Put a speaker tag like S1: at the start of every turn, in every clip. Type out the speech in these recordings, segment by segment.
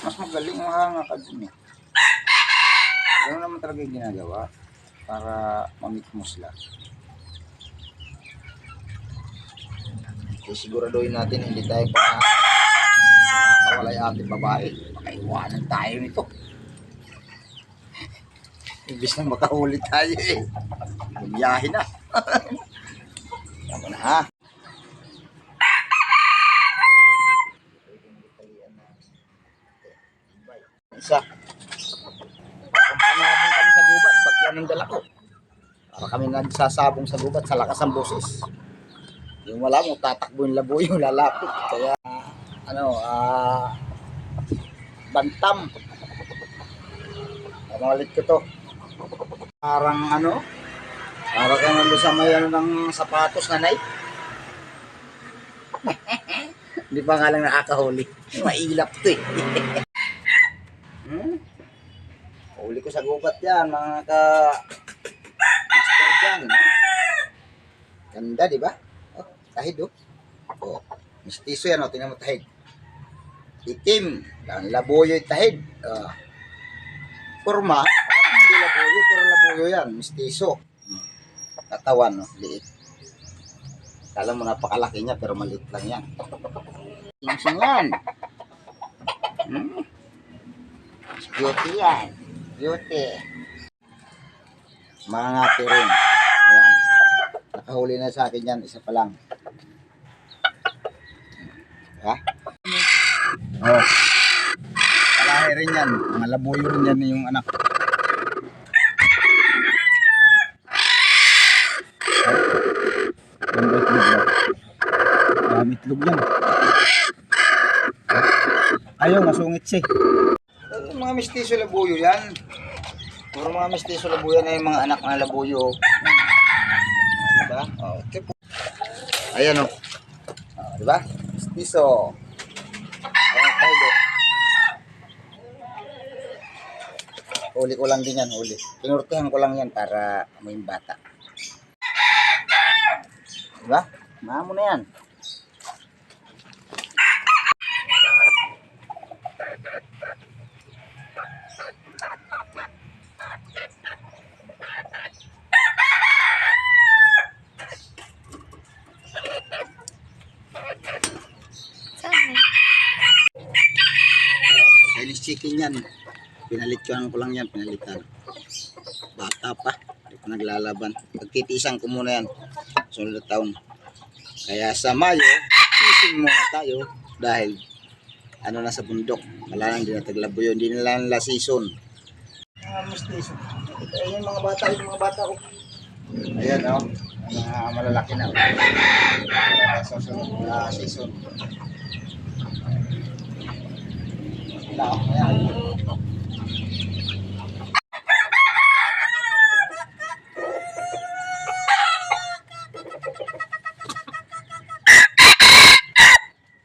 S1: Mas magaling mahanga ka dun eh. Gano'n naman talaga yung ginagawa para mamit mo sila. So, siguraduhin natin hindi tayo makakawala yung ating babae. Makaiwanan tayo nito. Ibig na makahuli tayo eh. Bumiyahin na. Tama na ha. Isa. Panabong kami sa gubat pag yan ang dala ko. Para kami nagsasabong sa gubat sa lakas ng boses. Yung wala mo, tatakbo yung labo yung lalapit. Kaya, bantam. Malit ko to. Parang parang kang nandun sa may ng sapatos na night. Hindi pa nga lang nakakahuli. Mailap to eh. Huli ko sa gubat yan, mga ka-master dyan. Ganda, di ba? Oh, tahid oh. Oh, mistiso yan oh, tingnan mo tahid. Itim, labuyo yung tahid. Kurma, parang hindi labuyo, pero labuyo yan, mistiso. Katawan, no? Liit. Kala mo napakalaki niya, pero maliit lang yan. Singsing yan. Beauty yan. Beauty. Mga ngati rin. Ayan. Nakahuli na sa akin yan, isa pa lang. Ha? Oh. Kalahi rin yan. Mga labuyo rin yan yung anak. Itlog yan. Ayaw, masungit siya. Mga mistiso labuyo yan. Puro mga mistiso labuyo na yung mga anak na labuyo. Diba? Oh, ayan o. Diba? Mistiso. Ayan tayo. Huli ko lang din yan, huli. Pinurtihan ko lang yan para may bata. Diba? Maamo na yan. Chinese chicken yan. Pinalityan ko lang yan, pinalitan. Bata pa, hindi pa naglalaban. Pagtitisan ko muna yan. Sunod na taon. Kaya sa Mayo, fishing muna tayo dahil na sa bundok. Wala nang dinataglaboy yun. Hindi nila nila season. Ayan mga bata, yung mga bata ko. Ayan o. Mga malalaki na. Sa sunod na season. Ayan.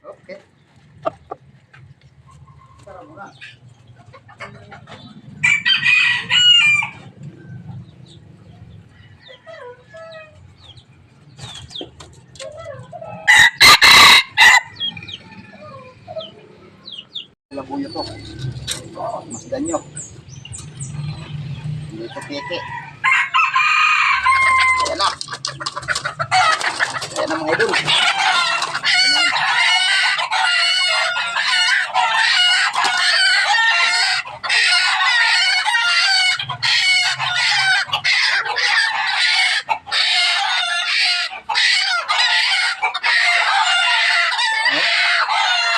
S1: Okay. Tara muna. Labuyo to. Masdan nyo. Hindi ito peke. Ayan na. Ayan na mga idol.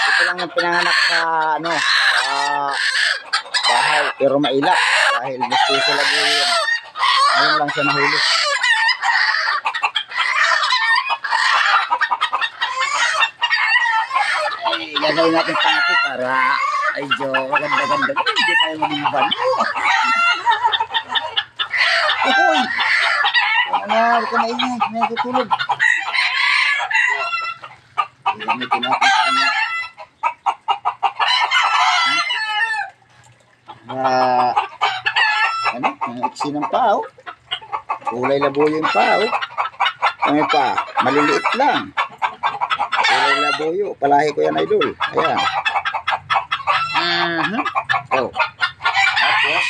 S1: Ito lang yung pinanganak sa sa bahay pero mailap dahil mistiso labuyo yan. Ngayon lang siya nahuli. Ay, gagawin natin pangati para medyo maganda-ganda. Hindi tayo maging uy! Huwag ka maingay, natutulog. Gamitin natin sa kanya. Ang iksi ng pao. Kulay labuyo yung pao. Ano pa? Maliliit lang. Kulay labuyo. Palahi ko yan, idol. Ayan. Oh. Tapos,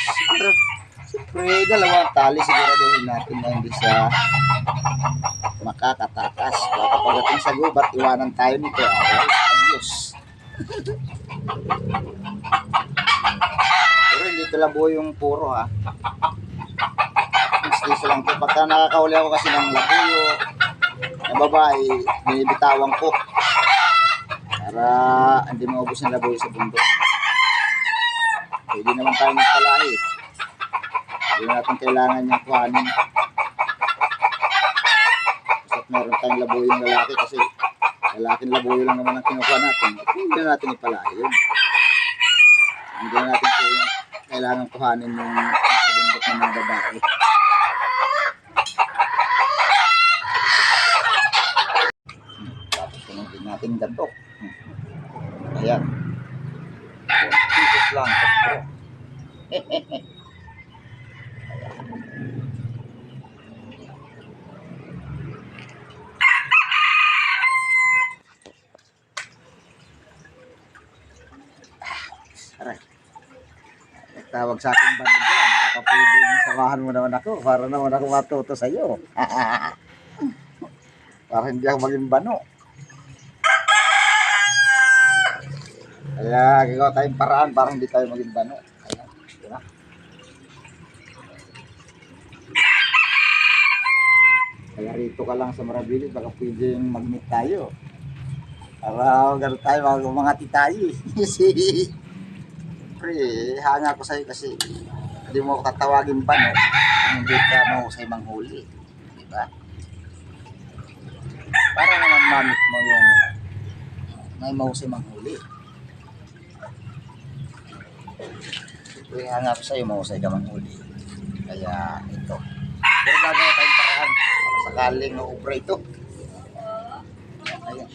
S1: siyempre, dalawang tali siguraduhin natin na hindi siya makakatakas. Kaya kapag sa gubat, iwanan tayo nito. Ay, adios. Pero hindi ito labo yung puro ha. Gusto lang ito. Pagka nakakahuli ako kasi ng labuyo na babae, binibitawan ko. Para hindi maubos ng labuyo sa bundok. Pwede naman tayo magpalahi. Hindi natin kailangan niyang kuhanin. Basta't meron tayong labuyo ng lalaki kasi lalaking labuyo lang naman ang kinukuha natin. Hindi na natin ipalahi yun. Hindi na natin kailangan kuhanin yung sa bundok ng mga babae. Tapos tunogin natin gantok. Ayan. Pisos lang. Aray. Tawag sa akin ba na dyan? Baka pwede samahan mo naman ako para naman ako matuto sa'yo. Para hindi ako maging bano. Kaya gagawa tayong paraan para hindi tayo maging bano. Ayan, diba? Kaya rito ka lang sa Marabilis, baka pwedeng mag-meet tayo. Para gano'n tayo, mga titayo. Siyempre, hanga ko sa'yo kasi hindi mo ako tatawagin bano kung hindi ka mahusay manghuli. Diba? Para naman mamit mo yung may mahusay manghuli. Siyempre, hanga ko sa'yo, mahusay ka manghuli. Kaya ito. Pero gagawa tayong paraan para sakaling maubra ito. Ayan.